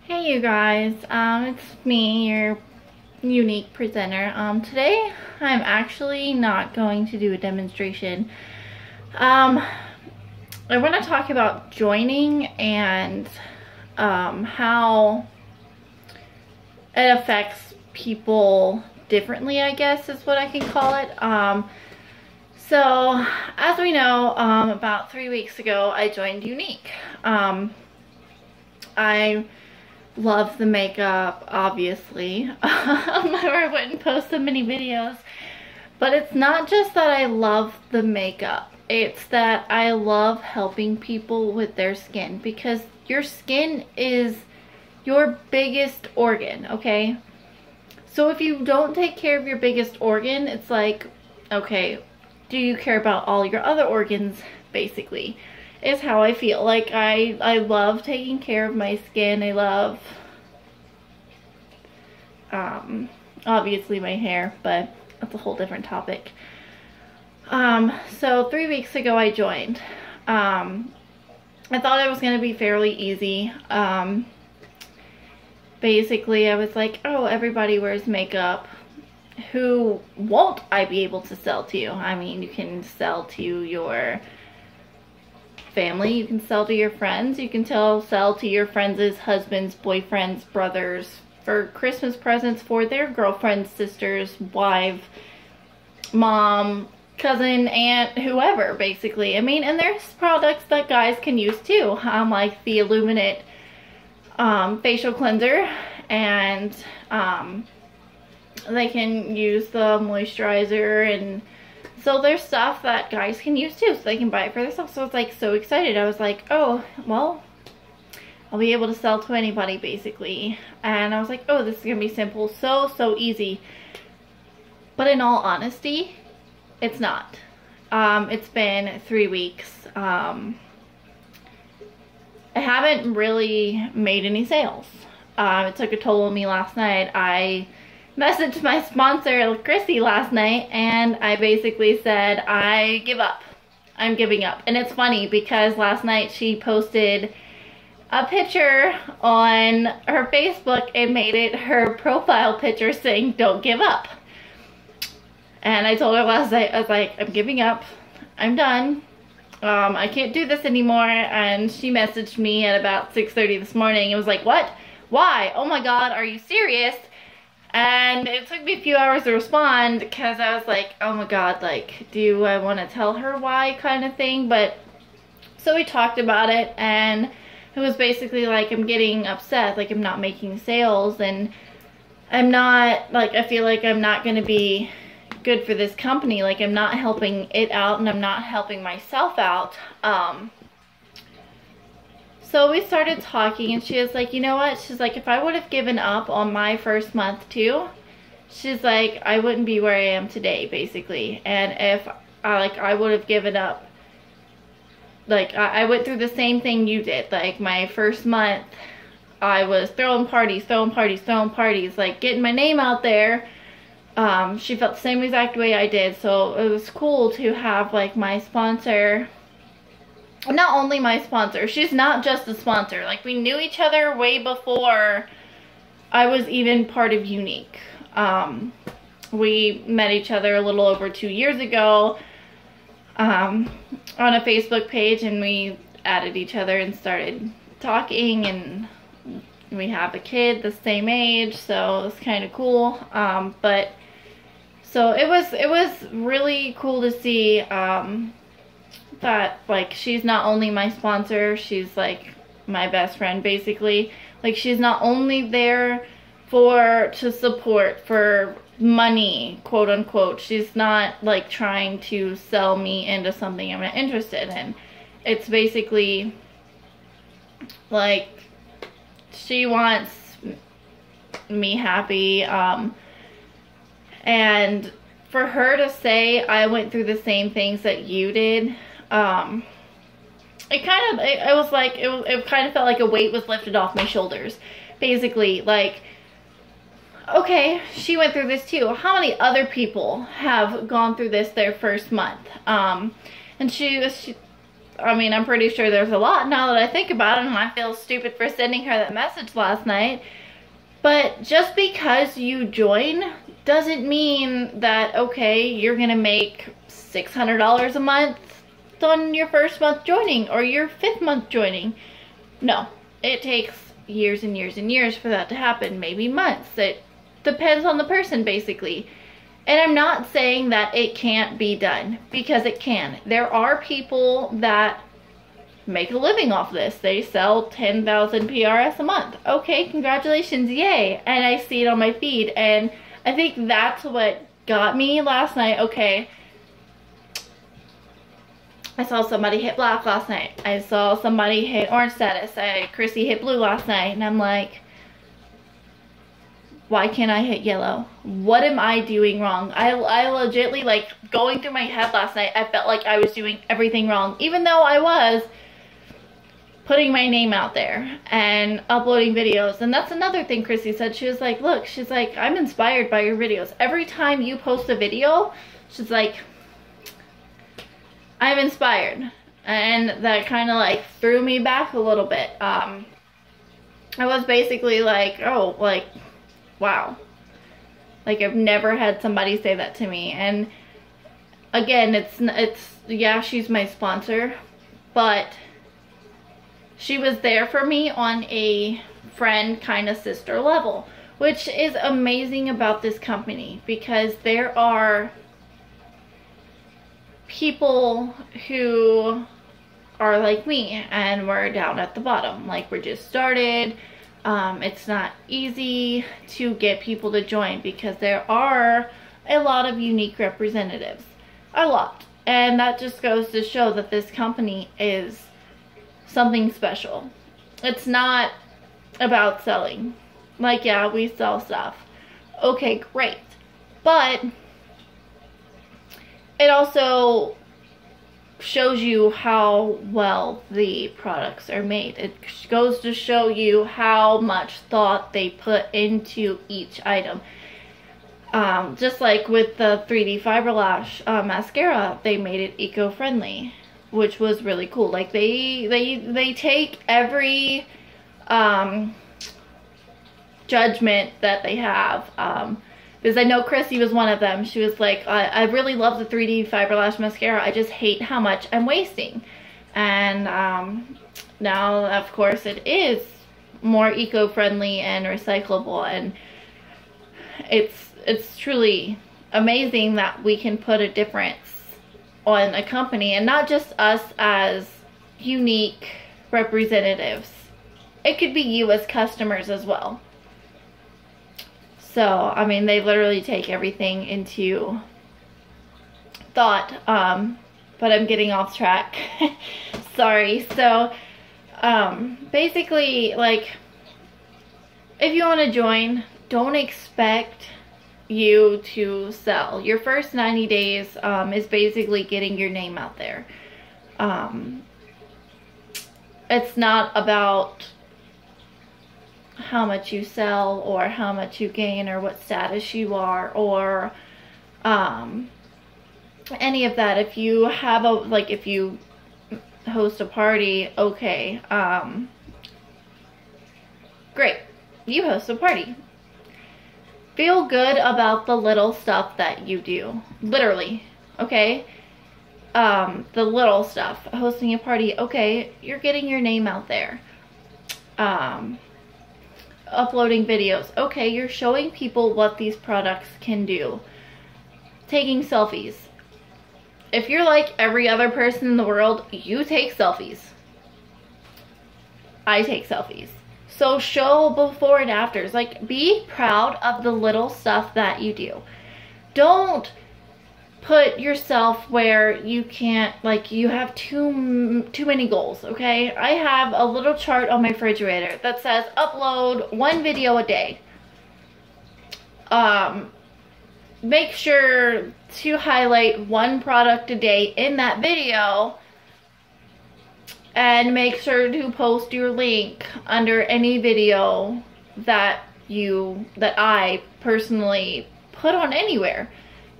Hey you guys, it's me, your unique presenter. Today I'm actually not going to do a demonstration. I want to talk about joining and how it affects people differently, I guess is what I can call it. So as we know, about 3 weeks ago I joined Younique. I love the makeup, obviously. I wouldn't post so many videos. But it's not just that I love the makeup. It's that I love helping people with their skin, because your skin is your biggest organ, okay? So if you don't take care of your biggest organ, it's like, okay, do you care about all your other organs, basically? Is how I feel. Like I love taking care of my skin. I love obviously my hair, but that's a whole different topic. So 3 weeks ago I joined. I thought it was gonna be fairly easy. Basically I was like, oh, everybody wears makeup. Who won't I be able to sell to? I mean, you can sell to your family, you can sell to your friends, you can sell to your friends' husbands, boyfriends, brothers, for Christmas presents for their girlfriends, sisters, wife, mom, cousin, aunt, whoever, basically. I mean, and there's products that guys can use too, like the Illuminate facial cleanser, and they can use the moisturizer, and so there's stuff that guys can use too, so they can buy it for themselves. So I was like so excited. I was like, oh, well, I'll be able to sell to anybody, basically. And I was like, oh, this is gonna be simple, so easy. But in all honesty, it's not. It's been 3 weeks. I haven't really made any sales. It took a toll on me last night. I messaged my sponsor, Chrissy, last night, and I basically said, I give up. I'm giving up. And it's funny because last night she posted a picture on her Facebook and made it her profile picture saying, don't give up. And I told her last night, I was like, I'm giving up. I'm done. I can't do this anymore. And she messaged me at about 6:30 this morning and was like, what? Why? Oh my God, are you serious? And it took me a few hours to respond because I was like, oh my God, like, do I want to tell her why, kind of thing. But so we talked about it, and it was basically like, I'm getting upset, like I'm not making sales, and I'm not, like, I feel like I'm not going to be good for this company. Like, I'm not helping it out, and I'm not helping myself out. So we started talking, and she was like, you know what? She's like, if I would have given up on my first month too, she's like, I wouldn't be where I am today, basically. And if I would have given up, like, I went through the same thing you did. Like, my first month, I was throwing parties, like getting my name out there. She felt the same exact way I did. So it was cool to have, like, my sponsor. Not only my sponsor, she's not just a sponsor. Like, we knew each other way before I was even part of Younique. We met each other a little over 2 years ago on a Facebook page, and we added each other and started talking, and we have a kid the same age, so it's kind of cool. But so it was really cool to see that, like, she's not only my sponsor, she's like my best friend, basically. Like, she's not only there to support for money, quote unquote. She's not like trying to sell me into something I'm not interested in. It's basically like she wants me happy, and for her to say I went through the same things that you did, it kind of felt like a weight was lifted off my shoulders, basically. Like, okay, she went through this too. How many other people have gone through this their first month? And I mean, I'm pretty sure there's a lot now that I think about it, and I feel stupid for sending her that message last night. But just because you join doesn't mean that, okay, you're gonna make $600 a month on your first month joining or your 5th month joining. No, it takes years and years and years for that to happen, maybe months. It depends on the person, basically. And I'm not saying that it can't be done, because it can. There are people that make a living off this. They sell 10,000 PRS a month. Okay, congratulations, yay. And I see it on my feed, and I think that's what got me last night. Okay, I saw somebody hit black last night. I saw somebody hit orange status. Chrissy hit blue last night, and I'm like, why can't I hit yellow? What am I doing wrong? I legitly, like, going through my head last night, I felt like I was doing everything wrong, even though I was putting my name out there and uploading videos. And that's another thing Chrissy said. She was like, look, she's like, I'm inspired by your videos. Every time you post a video, she's like, I'm inspired. And that kind of like threw me back a little bit. I was basically like, oh, like, wow. Like, I've never had somebody say that to me. And again, it's yeah, she's my sponsor, but she was there for me on a friend kind of sister level, which is amazing about this company, because there are people who are like me and we're down at the bottom. Like, we're just started. It's not easy to get people to join because there are a lot of unique representatives. A lot. And that just goes to show that this company is something special. It's not about selling. Like, yeah, we sell stuff. Okay, great. But it also shows you how well the products are made. It goes to show you how much thought they put into each item. Just like with the 3D Fiber Lash mascara, they made it eco-friendly, which was really cool. Like, they take every judgment that they have, because I know Chrissy was one of them. She was like, I really love the 3D Fiber Lash mascara, I just hate how much I'm wasting. And now, of course, it is more eco-friendly and recyclable, and it's truly amazing that we can put a difference on a company, and not just us as unique representatives. It could be you as customers as well. So, I mean, they literally take everything into thought, but I'm getting off track. Sorry. So, basically, like, if you want to join, don't expect you to sell. Your first 90 days is basically getting your name out there. It's not about how much you sell or how much you gain or what status you are or any of that. If you have a, like, if you host a party, okay, great, you host a party. Feel good about the little stuff that you do, literally, okay? The little stuff, hosting a party, okay, you're getting your name out there. Uploading videos, okay, you're showing people what these products can do. Taking selfies. If you're like every other person in the world, you take selfies. I take selfies. So show before and afters. Like, be proud of the little stuff that you do. Don't put yourself where you can't, like, you have too many goals, okay? I have a little chart on my refrigerator that says upload 1 video a day. Make sure to highlight 1 product a day in that video, and make sure to post your link under any video that I personally put on anywhere.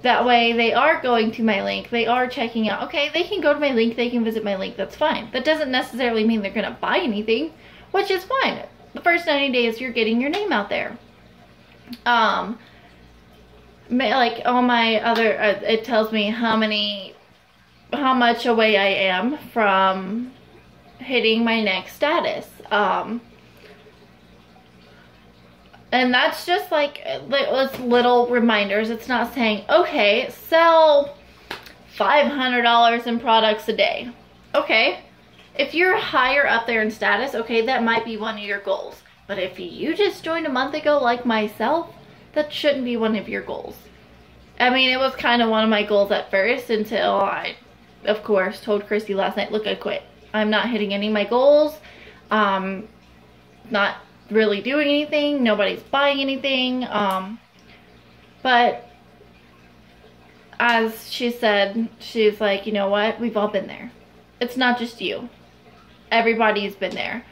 That way they are going to my link, they are checking out. Okay, they can go to my link, they can visit my link, that's fine. That doesn't necessarily mean they're gonna buy anything, which is fine. The first 90 days you're getting your name out there. Like all my other, it tells me how much away I am from hitting my next status. And that's just like little reminders. It's not saying, okay, sell $500 in products a day. Okay, if you're higher up there in status, okay, that might be one of your goals. But if you just joined a month ago like myself, that shouldn't be one of your goals. I mean, it was kind of one of my goals at first until I, of course, told Christy last night, look, I quit. I'm not hitting any of my goals. Not really doing anything. Nobody's buying anything. But as she said, she's like, you know what? We've all been there. It's not just you. Everybody's been there.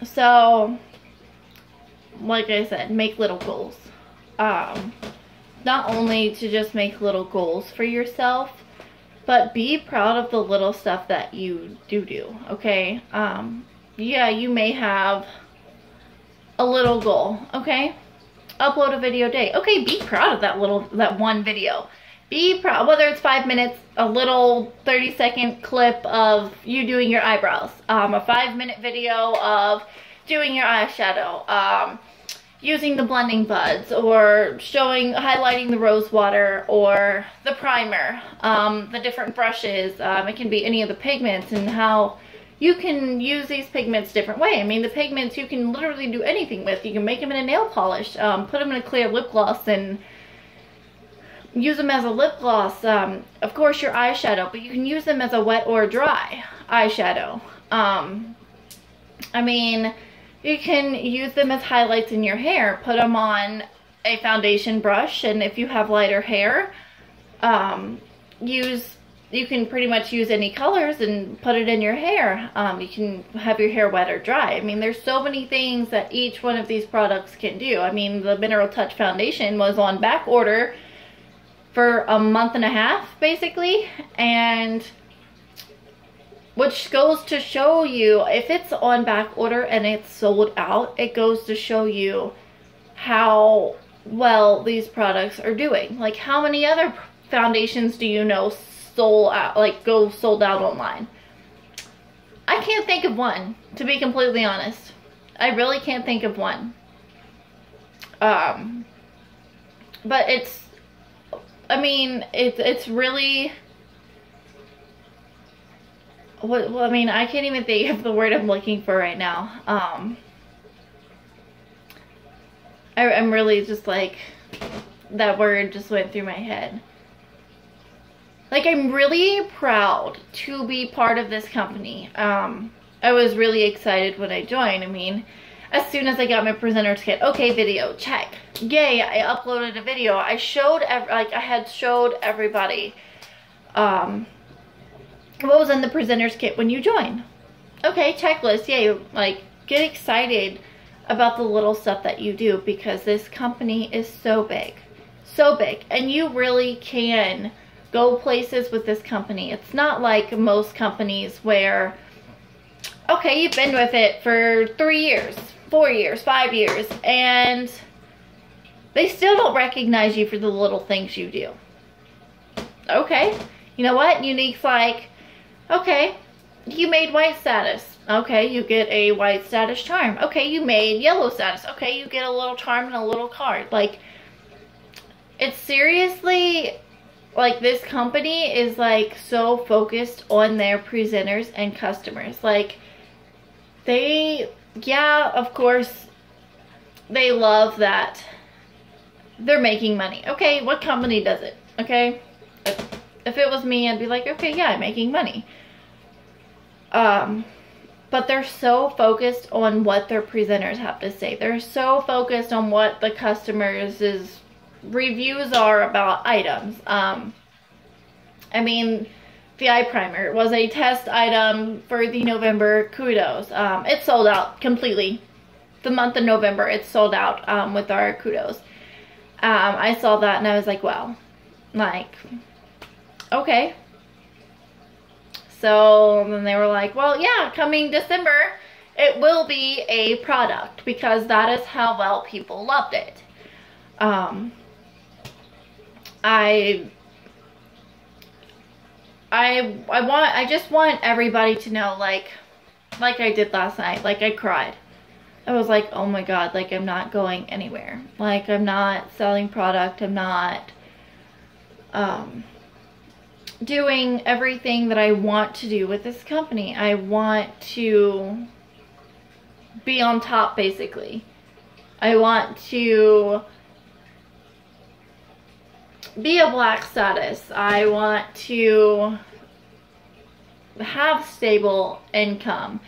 So, like I said, make little goals. Not only to just make little goals for yourself, but be proud of the little stuff that you do, okay? Yeah, you may have a little goal, okay? Upload a video a day. Okay, be proud of that one video. Be proud, whether it's 5 minutes, a little 30-second clip of you doing your eyebrows, a 5-minute video of doing your eyeshadow, using the blending buds, or highlighting the rose water, or the primer, the different brushes. It can be any of the pigments and how you can use these pigments different way. I mean, the pigments you can literally do anything with. You can make them in a nail polish, put them in a clear lip gloss and use them as a lip gloss. Of course, your eyeshadow, but you can use them as a wet or dry eyeshadow. I mean, you can use them as highlights in your hair. Put them on a foundation brush, and if you have lighter hair, you can pretty much use any colors and put it in your hair. You can have your hair wet or dry. I mean, there's so many things that each one of these products can do. I mean, the Mineral Touch Foundation was on back order for a month and a half, basically, and which goes to show you, if it's on back order and it's sold out, it goes to show you how well these products are doing. Like, how many other foundations do you know sold out online? I can't think of one, to be completely honest. I really can't think of one. But I mean, it's really, well, I mean, I can't even think of the word I'm looking for right now. I'm really just like, that word just went through my head. Like, I'm really proud to be part of this company. I was really excited when I joined. I mean, as soon as I got my presenter's kit, okay, video, check. Yay, I uploaded a video. I showed, I had showed everybody what was in the presenter's kit when you join. Okay, checklist, yay. Like, get excited about the little stuff that you do, because this company is so big. So big. And you really can go places with this company. It's not like most companies where, okay, you've been with it for 3 years, 4 years, 5 years, and they still don't recognize you for the little things you do. Okay, you know what? Younique's like, okay, you made white status. Okay, you get a white status charm. Okay, you made yellow status. Okay, you get a little charm and a little card. Like, it's seriously, like, this company is like so focused on their presenters and customers. Like, they, yeah, of course, they love that they're making money. Okay, what company does it? Okay, if it was me, I'd be like, okay, yeah, I'm making money. But they're so focused on what their presenters have to say. They're so focused on what the customers' reviews are about items. I mean, the eye primer was a test item for the November kudos. It sold out completely. The month of November, it sold out with our kudos. I saw that and I was like, wow, like, okay. So then they were like, well, yeah, coming December, it will be a product because that is how well people loved it. I just want everybody to know, like I did last night, like I cried. I was like, oh my God, like I'm not going anywhere. Like I'm not selling product. I'm not doing everything that I want to do with this company. I want to be on top, basically. I want to be a black status. I want to have stable income.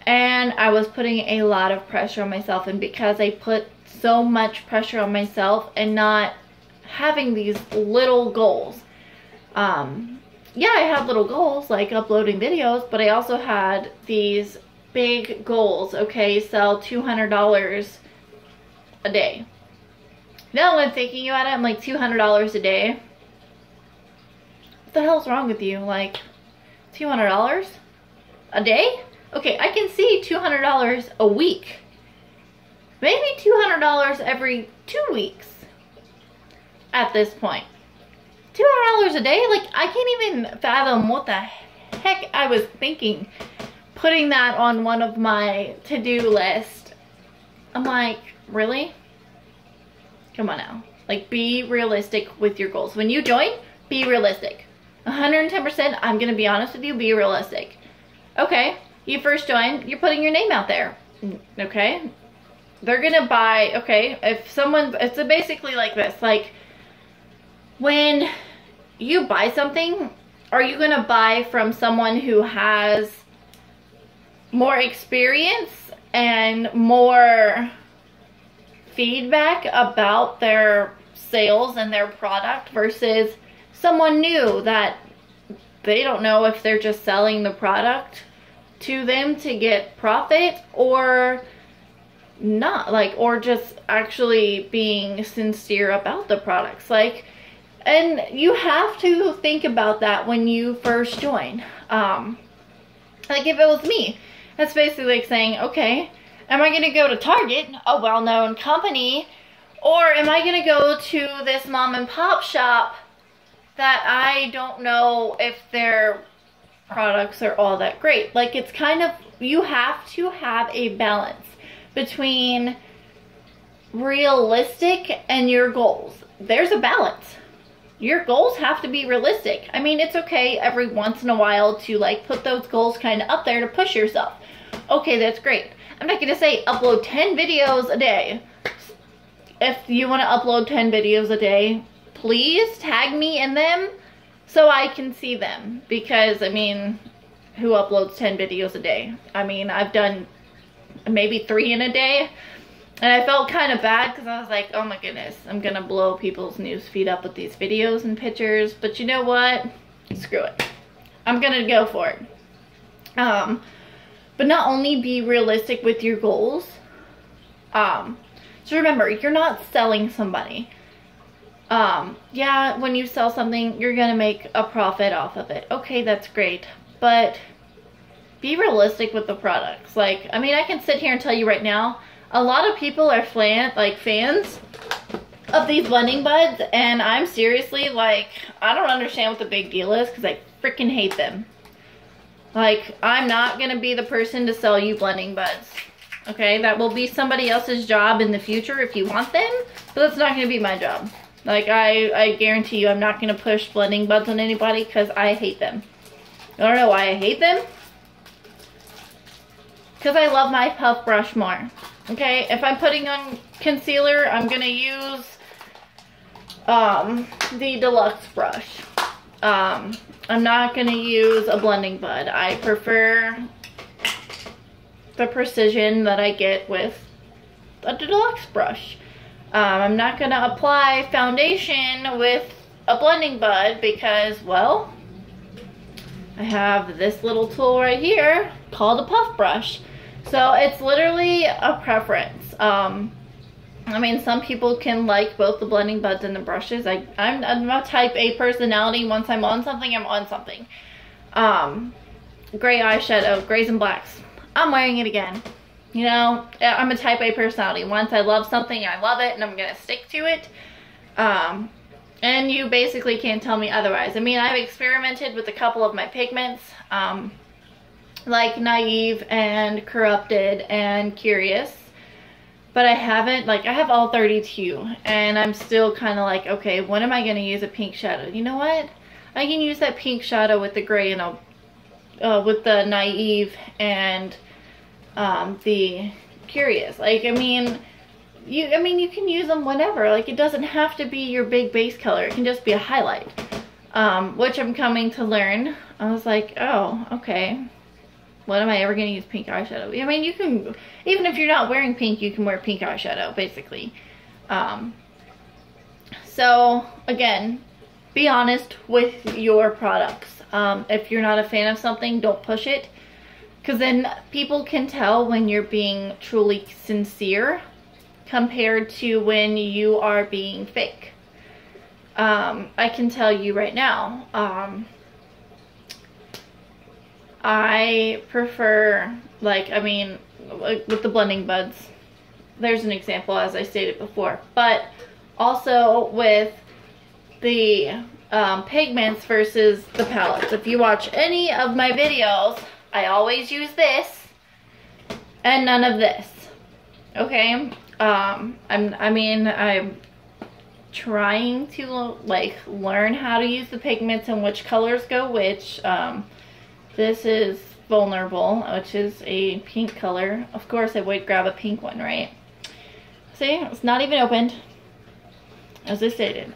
And I was putting a lot of pressure on myself, and because I put so much pressure on myself and not having these little goals, yeah, I had little goals like uploading videos, but I also had these big goals. Okay, sell $200 a day. Now when thinking about it, I'm like, $200 a day? What the hell's wrong with you? Like, $200 a day? Okay, I can see $200 a week. Maybe $200 every 2 weeks at this point. $200 a day? Like, I can't even fathom what the heck I was thinking putting that on one of my to-do lists. I'm like, really? Come on now. Like, be realistic with your goals. When you join, be realistic. 110%, I'm going to be honest with you, be realistic. Okay, you first join, you're putting your name out there. Okay? They're going to buy, okay, if someone, it's basically like this. Like, when you buy something, are you going to buy from someone who has more experience and more feedback about their sales and their product versus someone new that they don't know if they're just selling the product to them to get profit or not, like, or just actually being sincere about the products? Like, and you have to think about that when you first join. Like, if it was me, that's basically like saying, okay, am I going to go to Target, a well-known company, or am I going to go to this mom and pop shop that I don't know if their products are all that great? Like, it's kind of, you have to have a balance between realistic and your goals. There's a balance. Your goals have to be realistic. I mean, it's okay every once in a while to, like, put those goals kind of up there to push yourself. Okay, that's great. I'm not going to say upload 10 videos a day. If you want to upload 10 videos a day, please tag me in them so I can see them. Because, I mean, who uploads 10 videos a day? I mean, I've done maybe 3 in a day. And I felt kind of bad because I was like, oh my goodness, I'm going to blow people's news feed up with these videos and pictures. But you know what? Screw it. I'm going to go for it. But not only be realistic with your goals. So remember, you're not selling somebody. Yeah, when you sell something, you're going to make a profit off of it. Okay, that's great. But be realistic with the products. Like, I mean, I can sit here and tell you right now, a lot of people are fans of these blending buds, and I'm seriously like, I don't understand what the big deal is because I freaking hate them. Like, I'm not going to be the person to sell you blending buds. Okay, that will be somebody else's job in the future if you want them, but that's not going to be my job. Like, I guarantee you I'm not going to push blending buds on anybody because I hate them. I don't know why I hate them. Because I love my puff brush more. Okay, if I'm putting on concealer, I'm going to use the deluxe brush. I'm not going to use a blending bud. I prefer the precision that I get with a deluxe brush. I'm not going to apply foundation with a blending bud because, well, I have this little tool right here called a puff brush. So it's literally a preference. I mean, some people can like both the blending buds and the brushes. I'm a type A personality. Once I'm on something, I'm on something. Gray eyeshadow, grays and blacks. I'm wearing it again. You know, I'm a type A personality. Once I love something, I love it, and I'm gonna stick to it. And you basically can't tell me otherwise. I mean, I've experimented with a couple of my pigments, like Naive and Corrupted and Curious. But I haven't, like, I have all 32, and I'm still kind of like, okay, when am I going to use a pink shadow? You know what? I can use that pink shadow with the gray and with the Naive and the Curious. Like, I mean, you can use them whenever. Like, it doesn't have to be your big base color. It can just be a highlight, which I'm coming to learn. I was like, oh, okay. When am I ever going to use pink eyeshadow? I mean, you can, even if you're not wearing pink, you can wear pink eyeshadow, basically. So, again, be honest with your products. If you're not a fan of something, don't push it. Because then people can tell when you're being truly sincere compared to when you are being fake. I can tell you right now, I prefer, like, I mean, with the blending buds, there's an example as I stated before, but also with the pigments versus the palettes. If you watch any of my videos, I always use this and none of this, okay? I'm trying to, like, learn how to use the pigments and which colors go which. This is Vulnerable, which is a pink color. Of course I would grab a pink one, right? See, it's not even opened, as I stated.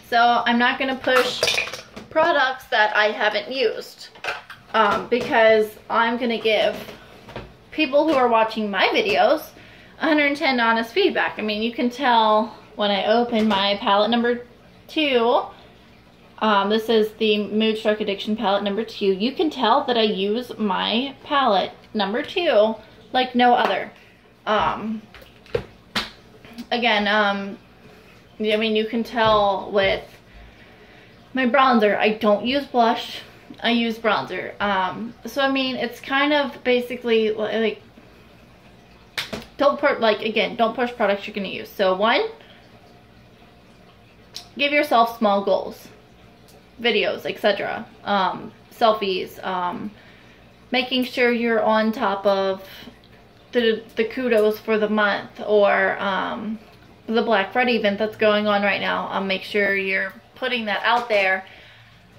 So I'm not going to push products that I haven't used, because I'm going to give people who are watching my videos 110 honest feedback. I mean, you can tell when I open my palette number 2. This is the Moodstruck Addiction palette number 2. You can tell that I use my palette number 2 like no other. Again, I mean, you can tell with my bronzer, I don't use blush, I use bronzer. So I mean, it's kind of basically like, don't push products you're gonna use. So 1, give yourself small goals. Videos, etc. Selfies, making sure you're on top of the kudos for the month, or the Black Friday event that's going on right now. Make sure you're putting that out there.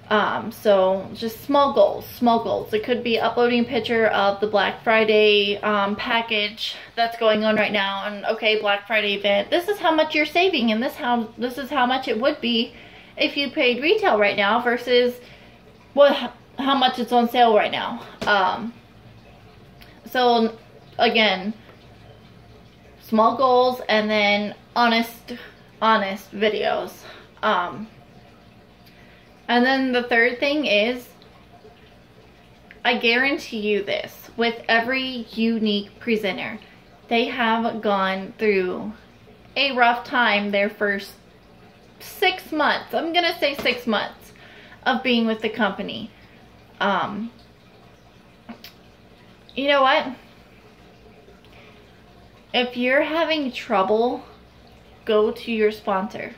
So just small goals. It could be uploading a picture of the Black Friday package that's going on right now, and okay, Black Friday event, this is how much you're saving, and this is how much it would be if you paid retail right now versus how much it's on sale right now. So again, small goals, and then honest videos. And then the third thing is, I guarantee you this, with every Younique presenter, they have gone through a rough time their first 6 months. I'm gonna say 6 months of being with the company. You know what? If you're having trouble, go to your sponsor.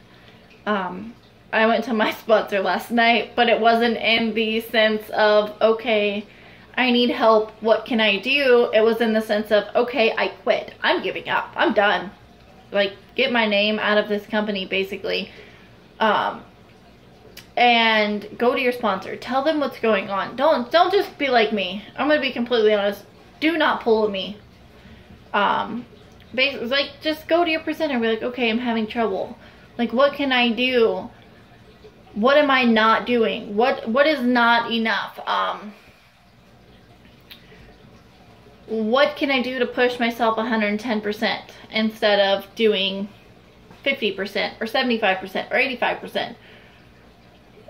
I went to my sponsor last night, but it wasn't in the sense of, okay, I need help, what can I do? It was in the sense of, okay, I quit. I'm giving up. I'm done. Like, get my name out of this company, basically. And go to your sponsor. Tell them what's going on. Don't just be like me. I'm gonna be completely honest. Do not pull at me. Basically, like, just go to your presenter. Be like, okay, I'm having trouble. Like, what can I do? What am I not doing? What is not enough? What can I do to push myself 110% instead of doing 50% or 75% or 85%?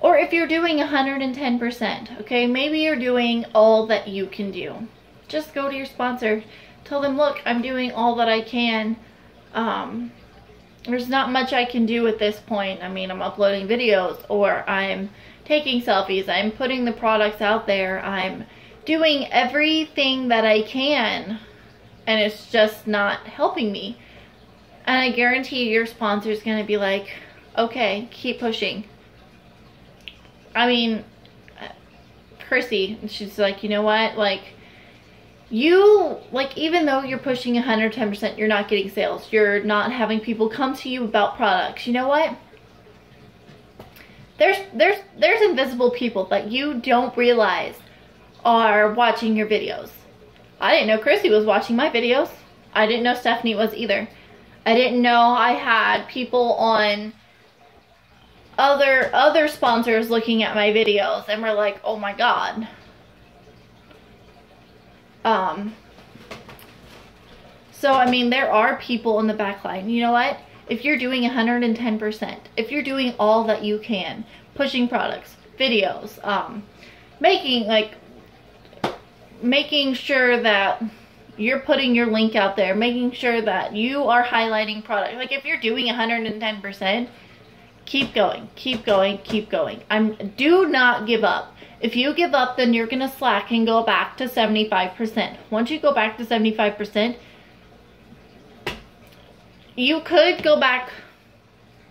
Or if you're doing 110%, okay, maybe you're doing all that you can do. Just go to your sponsor. Tell them, look, I'm doing all that I can. There's not much I can do at this point. I mean, I'm uploading videos, or I'm taking selfies, I'm putting the products out there, I'm doing everything that I can, and it's just not helping me. And I guarantee your sponsor is going to be like, okay, keep pushing. I mean, Chrissy, she's like, you know what, like, you, like, even though you're pushing 110%, you're not getting sales, you're not having people come to you about products. You know what? There's invisible people that you don't realize are watching your videos. I didn't know Chrissy was watching my videos. I didn't know Stephanie was either. I didn't know I had people on other sponsors looking at my videos and were like, oh my god. So I mean, there are people in the back line. You know what? If you're doing 110%, if you're doing all that you can, pushing products, videos, making sure that you're putting your link out there, making sure that you are highlighting product. Like, if you're doing 110%, keep going, keep going, keep going. Do not give up. If you give up, then you're gonna slack and go back to 75%. Once you go back to 75%, you could go back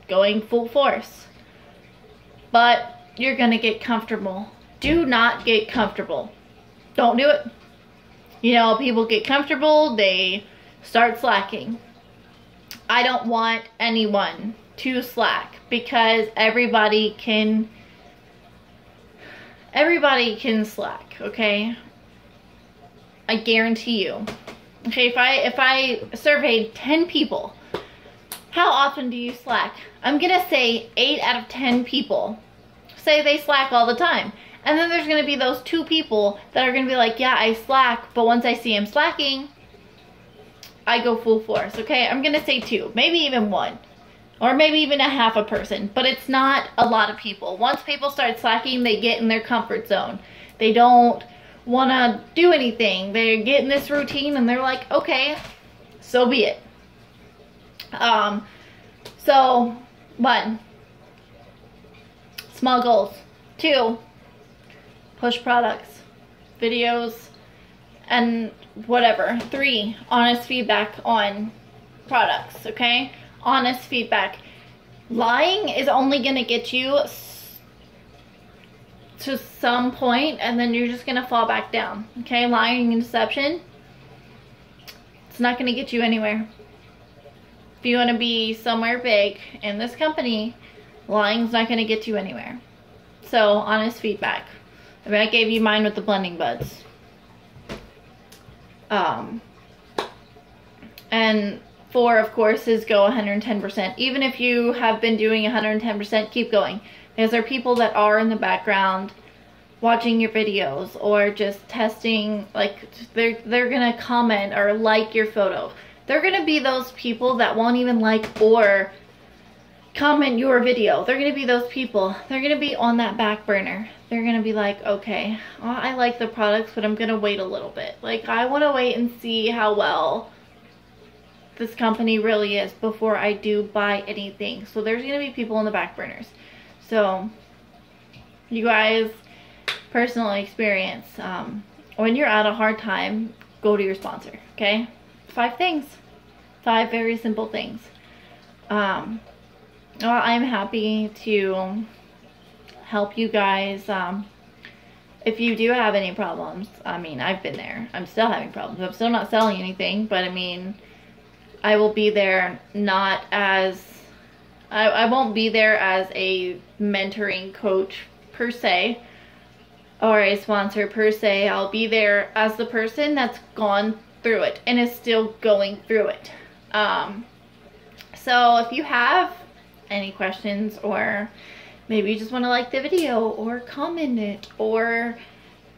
going full force, but you're gonna get comfortable. Do not get comfortable. Don't do it. You know, people get comfortable, they start slacking. I don't want anyone to slack, because everybody can slack, okay? I guarantee you. Okay, if I surveyed 10 people, how often do you slack? I'm gonna say 8 out of 10 people say they slack all the time. And then there's gonna be those 2 people that are gonna be like, yeah, I slack, but once I see him slacking, I go full force, okay? I'm gonna say 2, maybe even 1, or maybe even a half a person, but it's not a lot of people. Once people start slacking, they get in their comfort zone. They don't wanna do anything. They get in this routine and they're like, okay, so be it. So 1, small goals. 2, push products, videos, and whatever. 3, honest feedback on products, okay? Honest feedback. Lying is only gonna get you to some point, and then you're just gonna fall back down, okay? Lying and deception, it's not gonna get you anywhere. If you wanna be somewhere big in this company, lying's not gonna get you anywhere. So, honest feedback. I mean, I gave you mine with the blending buds. And 4, of course, is go 110%. Even if you have been doing 110%, keep going. Because there are people that are in the background watching your videos, or just testing, like, they're gonna comment or like your photo. They're gonna be those people that won't even like or comment your video. They're gonna be those people. They're gonna be on that back burner. They're gonna be like, okay, well, I like the products, but I'm gonna wait a little bit. Like, I wanna wait and see how well this company really is before I do buy anything. So there's gonna be people on the back burners. So you guys, personal experience, when you're at a hard time, go to your sponsor, okay? 5 things. 5 very simple things. Well, I'm happy to help you guys. If you do have any problems, I mean, I've been there. I'm still having problems. I'm still not selling anything, but I mean, I will be there not as, I won't be there as a mentoring coach per se, or a sponsor per se. I'll be there as the person that's gone through it and is still going through it. So if you have any questions, or maybe you just want to like the video or comment it, or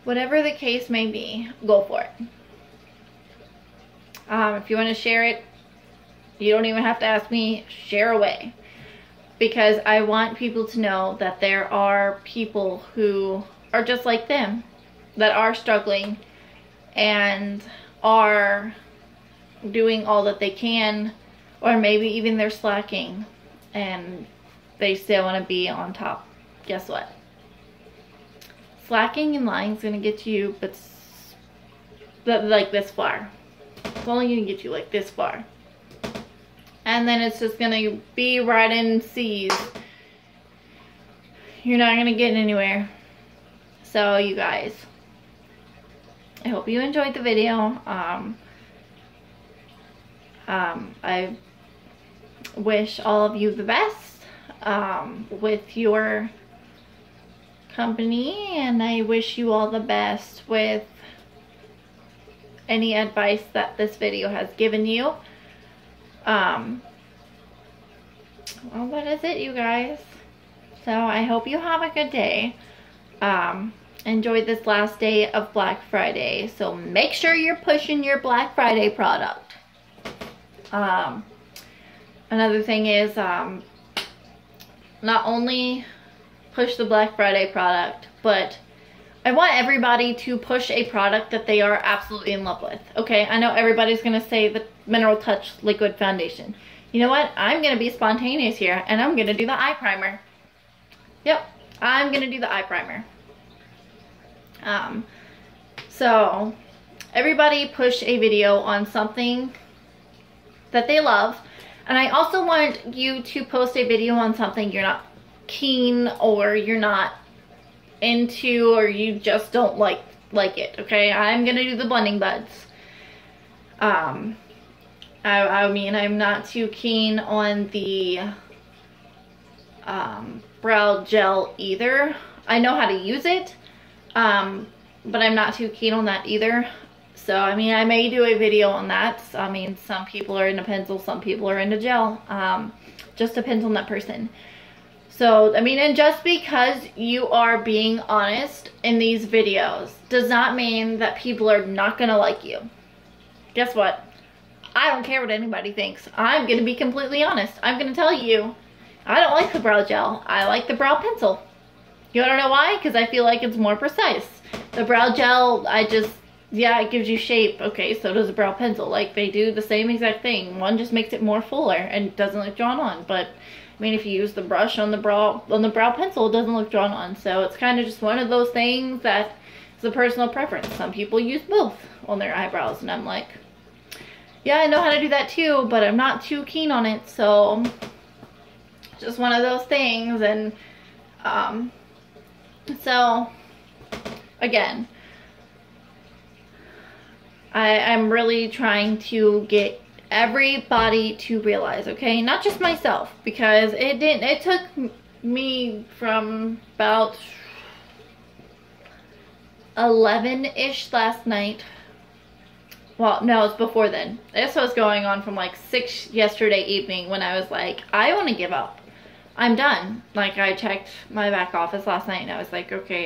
whatever the case may be, go for it. If you want to share it, you don't even have to ask me, share away. Because I want people to know that there are people who are just like them, that are struggling and are doing all that they can Or maybe even they're slacking and they still want to be on top. Guess what? Slacking and lying is going to get you but like this far. It's only going to get you like this far. And then it's just going to be right in C's. You're not going to get anywhere. So you guys, I hope you enjoyed the video. I wish all of you the best with your company, and I wish you all the best with any advice that this video has given you. Well, that is it, you guys. So I hope you have a good day. Enjoy this last day of Black Friday. So make sure you're pushing your Black Friday product. Another thing is, not only push the Black Friday product, but I want everybody to push a product that they are absolutely in love with. Okay, I know everybody's gonna say the Mineral Touch Liquid Foundation. You know what? I'm gonna be spontaneous here, and I'm gonna do the eye primer. Yep, I'm gonna do the eye primer. So everybody push a video on something that they love. And I also want you to post a video on something you're not keen or you're not into, or you just don't like it. Okay, I'm gonna do the blending buds. I mean, I'm not too keen on the brow gel either. I know how to use it, but I'm not too keen on that either. So, I mean, I may do a video on that. I mean, some people are into pencil, some people are into gel. Just depends on that person. So, I mean, and just because you are being honest in these videos does not mean that people are not gonna like you. Guess what? I don't care what anybody thinks. I'm gonna be completely honest. I'm gonna tell you, I don't like the brow gel. I like the brow pencil. You wanna know why? Because I feel like it's more precise. The brow gel, yeah, it gives you shape. Okay, so does the brow pencil. Like, they do the same exact thing. One just makes it more fuller and doesn't look drawn on. But, I mean, if you use the brush on the brow pencil, it doesn't look drawn on. So it's kind of just one of those things that is a personal preference. Some people use both on their eyebrows. And I'm like, yeah, I know how to do that too, but I'm not too keen on it. So, just one of those things. And, so, again, I'm really trying to get everybody to realize, okay, not just myself, because it took me from about 11-ish last night. Well, no, it's before then. This was going on from like 6 yesterday evening when I was like, I want to give up. I'm done. Like, I checked my back office last night and I was like, okay,